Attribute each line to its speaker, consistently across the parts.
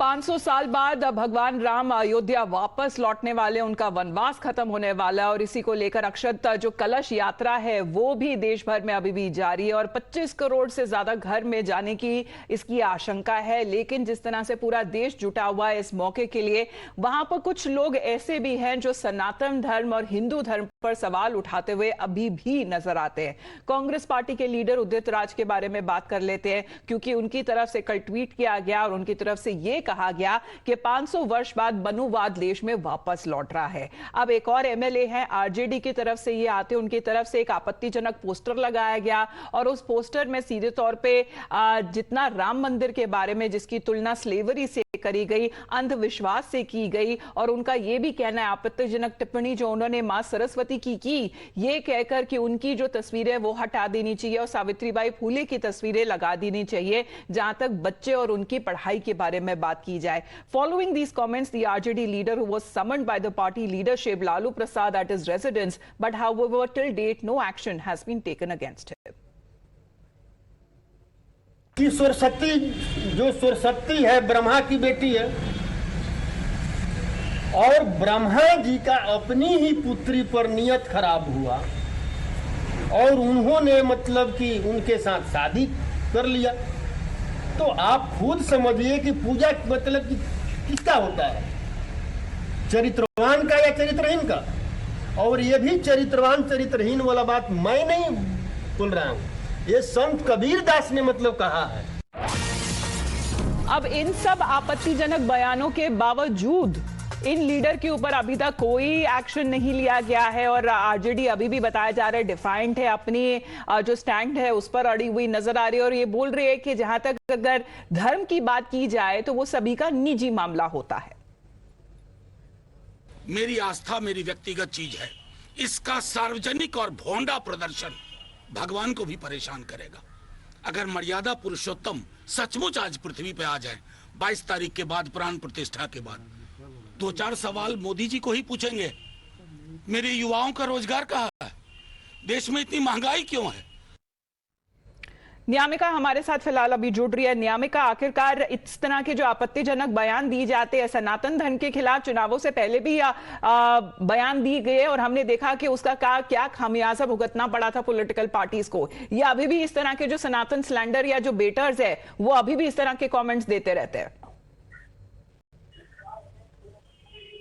Speaker 1: 500 साल बाद भगवान राम अयोध्या वापस लौटने वाले, उनका वनवास खत्म होने वाला है और इसी को लेकर अक्षत जो कलश यात्रा है वो भी देश भर में अभी भी जारी है और 25 करोड़ से ज्यादा घर में जाने की इसकी आशंका है। लेकिन जिस तरह से पूरा देश जुटा हुआ है इस मौके के लिए, वहां पर कुछ लोग ऐसे भी हैं जो सनातन धर्म और हिंदू धर्म पर सवाल उठाते हुए अभी भी नजर आते हैं। कांग्रेस पार्टी के लीडर उदित राज के बारे में बात कर लेते हैं, क्योंकि उनकी तरफ से कल ट्वीट किया गया और उनकी तरफ से यह कहा गया कि 500 वर्ष बाद मनुवाद देश में वापस लौट रहा है। अब एक और एमएलए हैं आरजेडी की तरफ से ये आते, उनकी तरफ से एक आपत्तिजनक पोस्टर लगाया गया और उस पोस्टर में सीधे तौर पे जितना राम मंदिर के बारे में जिसकी तुलना स्लेवरी से करी गई, अंधविश्वास से की गई, और उनका यह भी कहना है आपत्तिजनक टिप्पणी जो उन्होंने मां सरस्वती की ये कहकर कि उनकी जो तस्वीरें वो हटा देनी चाहिए और सावित्रीबाई फुले की तस्वीरें लगा देनी चाहिए जहां तक बच्चे और उनकी पढ़ाई के बारे में बात की जाए। Following these comments, the RJD leader who was summoned by the party leadership, Lalu Prasad, at his residence, but however till date no action has been taken against him.
Speaker 2: कि सरस्वती जो सरस्वती है ब्रह्मा की बेटी है और ब्रह्मा जी का अपनी ही पुत्री पर नियत खराब हुआ और उन्होंने मतलब कि उनके साथ शादी कर लिया। तो आप खुद समझिए कि पूजा मतलब कि किसका होता है, चरित्रवान का या चरित्रहीन का। और ये भी चरित्रवान चरित्रहीन वाला बात मैं नहीं बोल रहा हूं, ये संत कबीर दास ने मतलब कहा है।
Speaker 1: अब इन सब आपत्तिजनक बयानों के बावजूद इन लीडर के ऊपर अभी तक कोई एक्शन नहीं लिया गया है और आरजेडी अभी भी बताया जा रहा है डिफाइंड है, अपनी जो स्टैंड है उस पर अड़ी हुई नजर आ रही है और ये बोल रही है कि जहां तक अगर धर्म की बात की जाए तो वो सभी का निजी मामला होता है।
Speaker 3: मेरी आस्था मेरी व्यक्तिगत चीज है, इसका सार्वजनिक और भोंडा प्रदर्शन भगवान को भी परेशान करेगा। अगर मर्यादा पुरुषोत्तम सचमुच आज पृथ्वी पे आ जाए 22 तारीख के बाद प्राण प्रतिष्ठा के बाद, 2-4 सवाल मोदी जी को ही पूछेंगे। मेरे युवाओं का रोजगार कहाँ है, देश में इतनी महंगाई क्यों है।
Speaker 1: न्यामिका हमारे साथ फिलहाल अभी जुड़ रही है। न्यामिका, आखिरकार इस तरह के जो आपत्तिजनक बयान दिए जाते हैं, सनातन धर्म के खिलाफ चुनावों से पहले भी बयान दिए गए और हमने देखा कि उसका क्या खामियाजा भुगतना पड़ा था पॉलिटिकल पार्टीज को। या अभी भी इस तरह के जो सनातन स्लैंडर या जो बेटर्स है वो अभी भी इस तरह के कॉमेंट्स देते रहते हैं?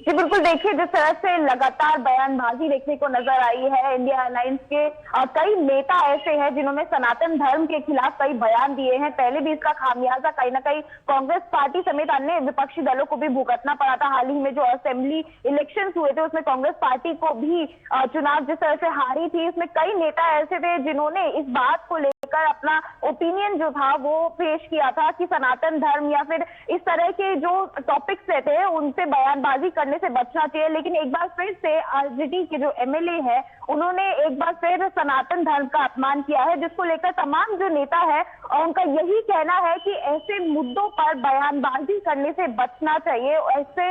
Speaker 4: जी बिल्कुल, देखिए जिस तरह से लगातार बयानबाजी देखने को नजर आई है, इंडिया अलायंस के कई नेता ऐसे हैं जिन्होंने सनातन धर्म के खिलाफ कई बयान दिए हैं। पहले भी इसका खामियाजा कहीं ना कहीं कांग्रेस पार्टी समेत अन्य विपक्षी दलों को भी भुगतना पड़ा था। हाल ही में जो असेंबली इलेक्शंस हुए थे उसमें कांग्रेस पार्टी को भी चुनाव जिस तरह से हारी थी, उसमें कई नेता ऐसे थे जिन्होंने इस बात को लेकर अपना ओपिनियन जो था वो पेश किया था कि सनातन धर्म या फिर इस तरह के जो टॉपिक्स थे उनसे बयानबाजी करने से बचना चाहिए। लेकिन एक बार फिर से आरजेडी के जो एमएलए है उन्होंने एक बार फिर सनातन धर्म का अपमान किया है, जिसको लेकर तमाम जो नेता है उनका यही कहना है कि ऐसे मुद्दों पर बयानबाजी करने से बचना चाहिए। ऐसे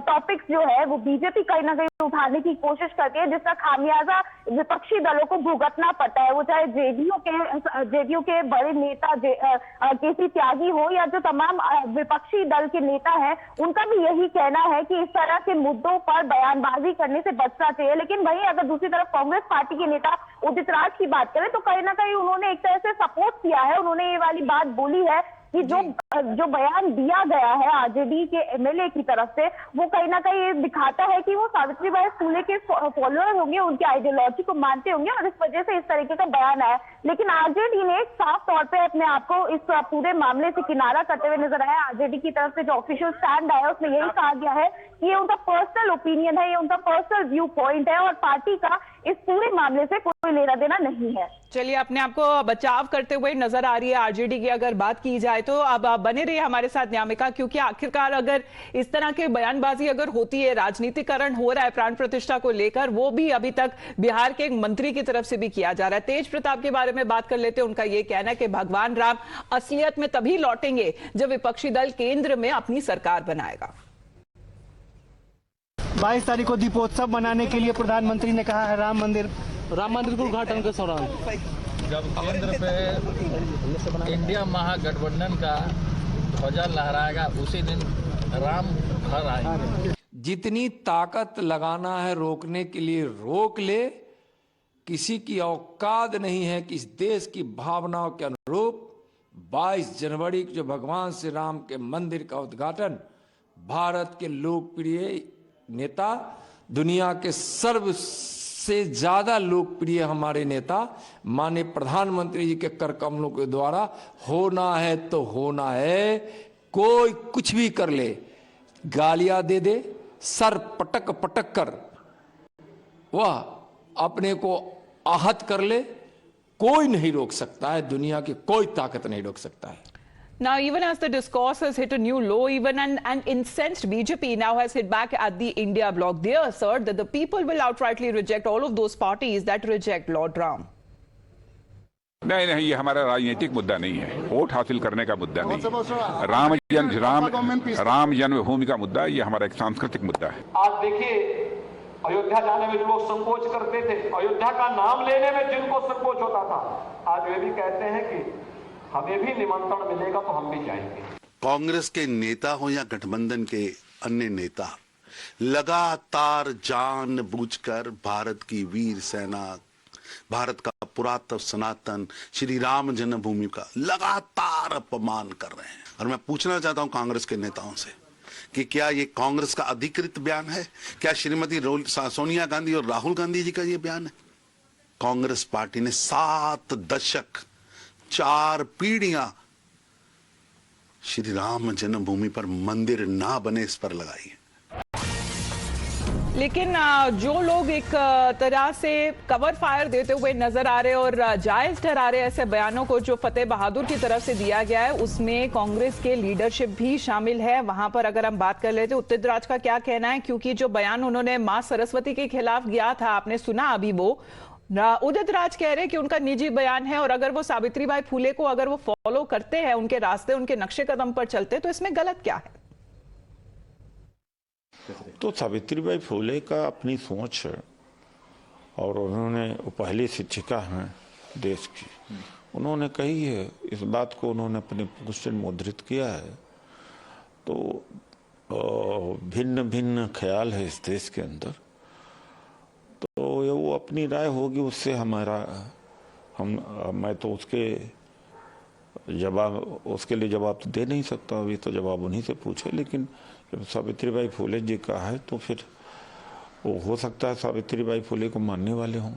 Speaker 4: टॉपिक्स जो है वो बीजेपी कहीं ना कहीं उठाने की कोशिश करती है, जिसका खामियाजा विपक्षी दलों को भुगतना पड़ता है। वो चाहे जेडीयू के बड़े नेता केसी त्यागी हो या जो तमाम विपक्षी दल के नेता हैं, उनका भी यही कहना है कि इस तरह के मुद्दों पर बयानबाजी करने से बचना चाहिए। लेकिन वहीं अगर दूसरी तरफ कांग्रेस पार्टी के नेता उदित राज की बात करें तो कहीं ना कहीं उन्होंने एक तरह से सपोर्ट किया है। उन्होंने ये वाली बात बोली है कि जो बयान दिया गया है आरजेडी के एमएलए की तरफ से वो कहीं ना कहीं दिखाता है कि वो सावित्रीबाई फुले के फॉलोअर होंगे, उनकी आइडियोलॉजी को मानते होंगे और इस वजह से इस तरीके का बयान आया। लेकिन आरजेडी ने साफ तौर पे अपने आप को इस पूरे मामले से किनारा करते हुए नजर आया। आरजेडी की तरफ से जो ऑफिशियल स्टैंड आया उसमें यही कहा गया है कि ये उनका पर्सनल ओपिनियन है, ये उनका पर्सनल व्यू पॉइंट है और पार्टी का इस पूरे मामले से कोई लेना देना नहीं है।
Speaker 1: चलिए, अपने आप को बचाव करते हुए नजर आ रही है आरजेडी की अगर बात की जाए तो। अब बने रहिए हमारे साथ न्यामिका, क्योंकि आखिरकार अगर इस तरह के बयानबाजी अगर होती है, राजनीतिकरण हो रहा है प्राण प्रतिष्ठा को लेकर, वो भी अभी तक बिहार के एक मंत्री की तरफ से भी किया जा रहा है। तेज प्रताप के बारे में बात कर लेते हैं। उनका यह कहना है कि भगवान राम असलियत में तभी लौटेंगे जब विपक्षी दल केंद्र में अपनी सरकार बनाएगा।
Speaker 5: 22 तारीख को दीपोत्सव मनाने के लिए प्रधानमंत्री ने कहा है राम मंदिर के उद्घाटन के दौरान
Speaker 6: जब केंद्र पे इंडिया महागठबंधन का ध्वजा लहराएगा उसी दिन राम घर आएंगे।
Speaker 7: जितनी ताकत लगाना है रोकने के लिए रोक ले, किसी की औकात नहीं है कि इस देश की भावनाओं के अनुरूप 22 जनवरी को जो भगवान श्री राम के मंदिर का उद्घाटन भारत के लोकप्रिय नेता, दुनिया के सबसे ज्यादा लोकप्रिय हमारे नेता माननीय प्रधानमंत्री जी के कर कमलों के द्वारा होना है तो होना है। कोई कुछ भी कर ले, गालियां दे दे, सर पटक पटक कर वह अपने को आहत कर ले, कोई नहीं रोक सकता है, दुनिया की कोई ताकत नहीं रोक सकता है।
Speaker 1: Now, even as the discourse has hit a new low, even an incensed BJP now has hit back at the India bloc. They assert that the people will outrightly reject all of those parties that reject Lord Ram.
Speaker 8: नहीं, ये हमारा राजनीतिक मुद्दा नहीं है, vote हासिल करने का मुद्दा नहीं है। राम जन्मभूमि का मुद्दा, ये हमारा एक सांस्कृतिक मुद्दा है।
Speaker 9: आज देखिए, अयोध्या जाने में जो लोग संकोच करते थे, अयोध्या का नाम लेने में जिनको संकोच होता था, आज वे भी कहते हैं कि हमें भी निमंत्रण मिलेगा तो हम भी जाएंगे।
Speaker 10: कांग्रेस के नेता हो या गठबंधन के अन्य नेता, लगातार जानबूझकर भारत की वीर सेना, भारत का पुरातन सनातन श्री राम जन्मभूमि का लगातार अपमान कर रहे हैं। और मैं पूछना चाहता हूं कांग्रेस के नेताओं से कि क्या ये कांग्रेस का अधिकृत बयान है? क्या श्रीमती सोनिया गांधी और राहुल गांधी जी का ये बयान है? कांग्रेस पार्टी ने 7 दशक 4 पीढ़ियां श्री राम जन्मभूमि पर मंदिर ना बने इस पर लगाई है।
Speaker 1: लेकिन जो लोग एक तरह से कवर फायर देते हुए नजर आ रहे और जायज ठहरा रहे ऐसे बयानों को जो फतेह बहादुर की तरफ से दिया गया है, उसमें कांग्रेस के लीडरशिप भी शामिल है। वहां पर अगर हम बात कर लेते उदित राज का क्या कहना है, क्योंकि जो बयान उन्होंने मां सरस्वती के खिलाफ दिया था, आपने सुना अभी, वो उदित राज कह रहे कि उनका निजी बयान है और अगर वो सावित्रीबाई फुले को अगर वो फॉलो करते हैं, उनके रास्ते उनके नक्शे कदम पर चलते, तो इसमें गलत क्या है?
Speaker 11: तो सावित्रीबाई फुले का अपनी सोच है और उन्होंने पहली शिक्षिका हैं देश की, उन्होंने कही है, इस बात को उन्होंने अपने पुस्तक में मुद्रित किया है। तो भिन्न भिन्न ख्याल है इस देश के अंदर, तो ये वो अपनी राय होगी, उससे मैं तो उसके लिए जवाब तो दे नहीं सकता, अभी तो जवाब उन्हीं से पूछे। लेकिन जब सावित्रीबाई फुले जी का है तो फिर वो हो सकता है सावित्रीबाई फुले को मानने वाले हों।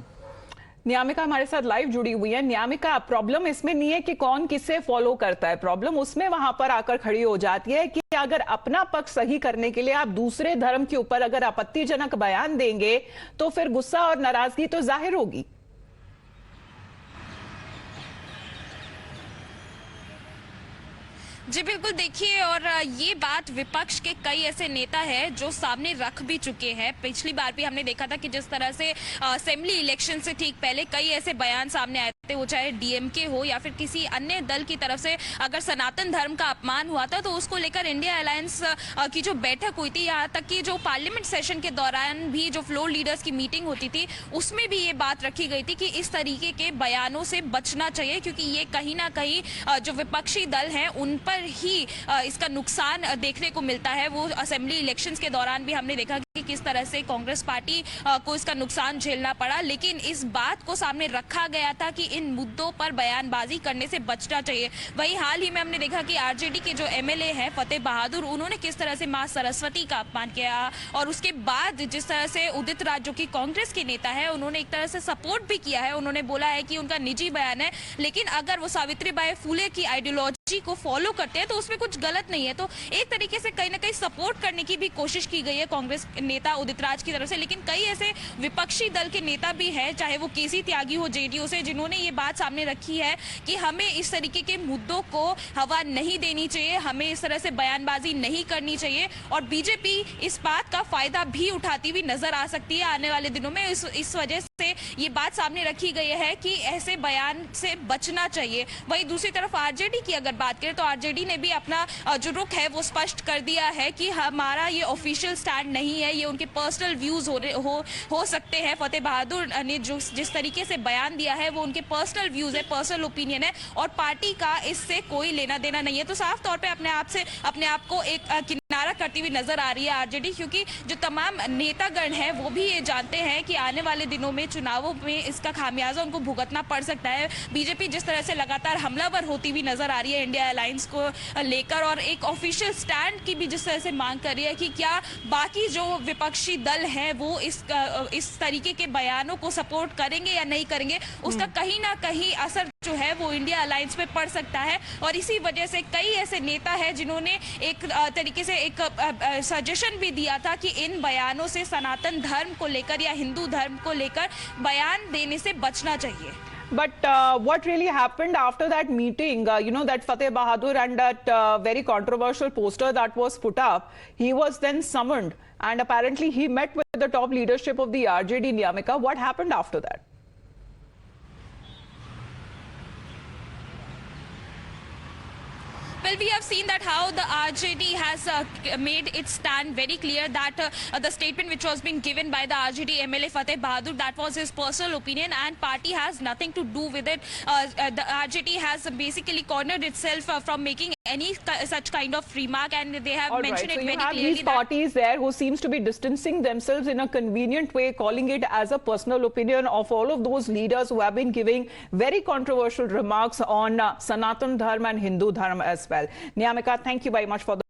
Speaker 1: न्यामिका हमारे साथ लाइव जुड़ी हुई है। न्यामिका, प्रॉब्लम इसमें नहीं है कि कौन किसे फॉलो करता है, प्रॉब्लम उसमें वहां पर आकर खड़ी हो जाती है कि अगर अपना पक्ष सही करने के लिए आप दूसरे धर्म के ऊपर अगर आपत्तिजनक बयान देंगे तो फिर गुस्सा और नाराजगी तो जाहिर होगी।
Speaker 12: जी बिल्कुल, देखिए, और ये बात विपक्ष के कई ऐसे नेता हैं जो सामने रख भी चुके हैं। पिछली बार भी हमने देखा था कि जिस तरह से असेंबली इलेक्शन से ठीक पहले कई ऐसे बयान सामने आए थे, वो चाहे डीएमके हो या फिर किसी अन्य दल की तरफ से अगर सनातन धर्म का अपमान हुआ था तो उसको लेकर इंडिया अलायंस की जो बैठक हुई थी, यहाँ तक कि जो पार्लियामेंट सेशन के दौरान भी जो फ्लोर लीडर्स की मीटिंग होती थी उसमें भी ये बात रखी गई थी कि इस तरीके के बयानों से बचना चाहिए, क्योंकि ये कहीं ना कहीं जो विपक्षी दल हैं उन पर ही इसका नुकसान देखने को मिलता है। वो असेंबली इलेक्शंस के दौरान भी हमने देखा कि किस तरह से कांग्रेस पार्टी को इसका नुकसान झेलना पड़ा, लेकिन इस बात को सामने रखा गया था कि इन मुद्दों पर बयानबाजी करने से बचना चाहिए। वहीं हाल ही में हमने देखा कि आरजेडी के जो एमएलए हैं फतेह बहादुर, उन्होंने किस तरह से मां सरस्वती का अपमान किया, और उसके बाद जिस तरह से उदित राज जो कि कांग्रेस के नेता है, उन्होंने एक तरह से सपोर्ट भी किया है। उन्होंने बोला है कि उनका निजी बयान है, लेकिन अगर वो सावित्रीबाई फुले की आइडियोलॉजी को फॉलो करते हैं तो उसमें कुछ गलत नहीं है। तो एक तरीके से कहीं ना कहीं सपोर्ट करने की भी कोशिश की गई है कांग्रेस नेता उदित राज की तरफ से, लेकिन कई ऐसे विपक्षी दल के नेता भी हैं, चाहे वो केसी त्यागी हो जेडीयू से, जिन्होंने ये बात सामने रखी है कि हमें इस तरीके के मुद्दों को हवा नहीं देनी चाहिए, हमें इस तरह से बयानबाजी नहीं करनी चाहिए, और बीजेपी इस बात का फायदा भी उठाती हुई नजर आ सकती है आने वाले दिनों में। इस वजह से ये बात सामने रखी गई है कि ऐसे बयान से बचना चाहिए। वहीं दूसरी तरफ आरजेडी की अगर बात करें तो आरजेडी ने भी अपना जो रुख है वो स्पष्ट कर दिया है कि हमारा ये ऑफिशियल स्टैंड नहीं है, ये उनके पर्सनल व्यूज हो सकते हैं। फतेह बहादुर ने जो जिस तरीके से बयान दिया है वो उनके पर्सनल व्यूज है, पर्सनल ओपिनियन है, और पार्टी का इससे कोई लेना देना नहीं है। तो साफ तौर पे अपने आप को एक नारा करती हुई नजर आ रही है आरजेडी, क्योंकि जो तमाम नेतागण हैं वो भी ये जानते हैं कि आने वाले दिनों में चुनावों में इसका खामियाजा उनको भुगतना पड़ सकता है। बीजेपी जिस तरह से लगातार हमलावर होती हुई नजर आ रही है इंडिया अलायंस को लेकर, और एक ऑफिशियल स्टैंड की भी जिस तरह से मांग कर रही है कि क्या बाकी जो विपक्षी दल हैं वो इस तरीके के बयानों को सपोर्ट करेंगे या नहीं करेंगे, उसका कहीं ना कहीं असर जो है वो इंडिया अलायंस पे पड़ सकता है। और इसी वजह से कई ऐसे नेता हैं जिन्होंने एक तरीके से एक सजेशन भी दिया था कि इन बयानों से सनातन धर्म को लेकर या हिंदू धर्म को लेकर बयान देने से बचना चाहिए।
Speaker 1: But what really happened after that meeting, you know, that Fateh Bahadur and that very controversial poster that was put up, he was then summoned and apparently he met with the top leadership of the RJD, Niyamika. What happened after that?
Speaker 12: Well, we have seen that how the RJD has made its stand very clear that the statement which was being given by the RJD MLA Fateh Bahadur, that was his personal opinion and party has nothing to do with it. The RJD has basically cornered itself from making any such kind of remark, and they have mentioned it very clearly.
Speaker 1: So you have these parties there who seems to be distancing themselves in a convenient way, calling it as a personal opinion of all of those leaders who have been giving very controversial remarks on Sanatan Dharma and Hindu Dharma as well. Niyamika, thank you very much for the